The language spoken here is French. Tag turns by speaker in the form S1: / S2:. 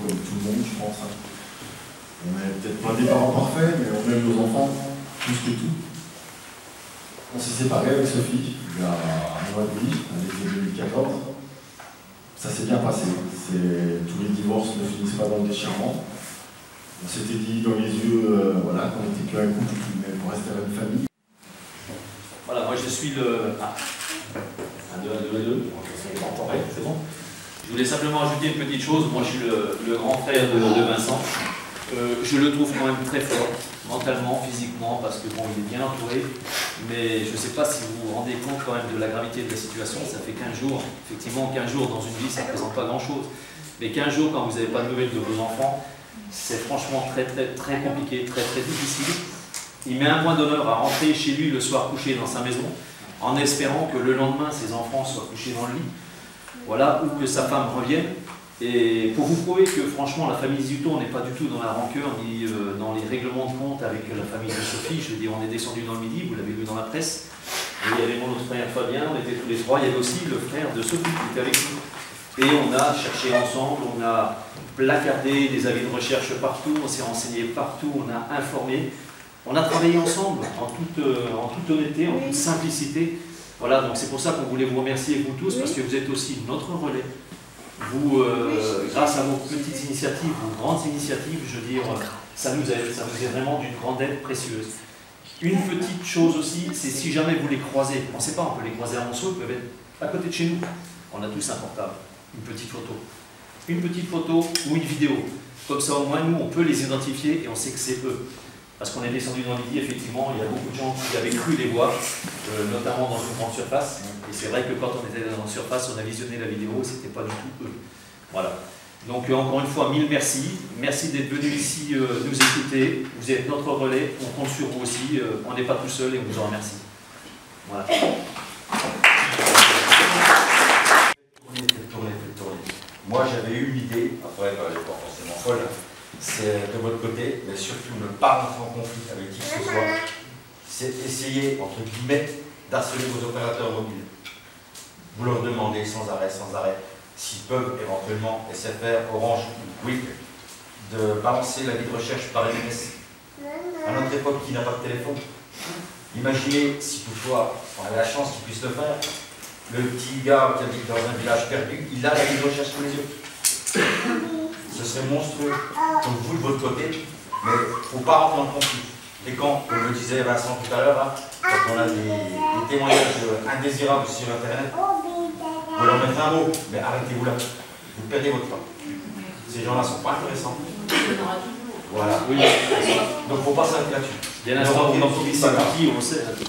S1: comme tout le monde, je pense. Hein. On n'est peut-être pas des parents parfaits, mais on aime nos enfants plus que tout. On s'est séparés avec Sophie il y a un mois et demi, à l'été 2014. Ça s'est bien passé. Tous les divorces ne finissent pas dans le déchirement. On s'était dit dans les yeux voilà, qu'on était qu'un couple, mais qu'on restait une famille.
S2: Voilà, moi je suis le... Ah, 1, 2, 1, 2, 2. C'est bon. Je voulais simplement ajouter une petite chose. Moi je suis le grand frère de Vincent. Je le trouve quand même très fort, mentalement, physiquement, parce que bon, il est bien entouré. Mais je ne sais pas si vous vous rendez compte quand même de la gravité de la situation. Ça fait 15 jours. Effectivement, 15 jours dans une vie, ça ne représente pas grand-chose. Mais 15 jours, quand vous n'avez pas de nouvelles de vos enfants, c'est franchement très compliqué, très difficile. Il met un point d'honneur à rentrer chez lui le soir couché dans sa maison, en espérant que le lendemain, ses enfants soient couchés dans le lit. Voilà, ou que sa femme revienne. Et pour vous prouver que franchement la famille Ziuto, on n'est pas du tout dans la rancœur ni dans les règlements de compte avec la famille de Sophie. Je veux dire, on est descendu dans le Midi, vous l'avez vu dans la presse. Et il y avait mon autre frère Fabien, on était tous les trois. Il y avait aussi le frère de Sophie qui était avec nous. Et on a cherché ensemble, on a placardé des avis de recherche partout, on s'est renseigné partout, on a informé. On a travaillé ensemble en toute honnêteté, en toute simplicité. Voilà, donc c'est pour ça qu'on voulait vous remercier vous tous, parce que vous êtes aussi notre relais. Vous, grâce à vos petites initiatives, vos grandes initiatives, je veux dire, ça nous aide, ça nous est vraiment d'une grande aide précieuse. Une petite chose aussi, c'est si jamais vous les croisez, on ne sait pas, on peut les croiser à Monceau, ils peuvent être à côté de chez nous. On a tous un portable, une petite photo. Une petite photo ou une vidéo. Comme ça, au moins, nous, on peut les identifier et on sait que c'est eux. Parce qu'on est descendu dans le Midi, effectivement, il y a beaucoup de gens qui avaient cru les voir, notamment dans une grande surface. Et c'est vrai que quand on était dans une grande surface, on a visionné la vidéo, c'était pas du tout eux. Voilà. Donc encore une fois, mille merci. Merci d'être venus ici nous écouter. Vous êtes notre relais, on compte sur vous aussi. On n'est pas tout seul et on vous en remercie. Voilà.
S3: Tourner. Moi, j'avais eu l'idée, après, elle n'est pas forcément folle, c'est de votre côté, mais surtout ne pas rentrer en conflit avec qui que ce soit, c'est essayer, entre guillemets, d'harceler vos opérateurs mobiles. Vous leur demandez sans arrêt, s'ils peuvent éventuellement, SFR, Orange, Bouygues, de balancer l'avis de recherche par SMS. À notre époque, qui n'a pas de téléphone, imaginez si toutefois on avait la chance qu'ils puissent le faire. Le petit gars qui habite dans un village perdu, il a l'avis de recherche sous les yeux. Ce serait monstrueux. Donc vous de votre côté, mais il ne faut pas rentrer en conflit. Et quand, comme le disait Vincent tout à l'heure, hein, quand on a des témoignages indésirables sur Internet, vous leur mettez un mot, mais arrêtez-vous là. Vous perdez votre temps. Ces gens-là ne sont pas intéressants. Voilà. Oui. Donc il ne faut pas s'arrêter là-dessus.
S2: Dès l'instant où on utilise ces outils, on sait.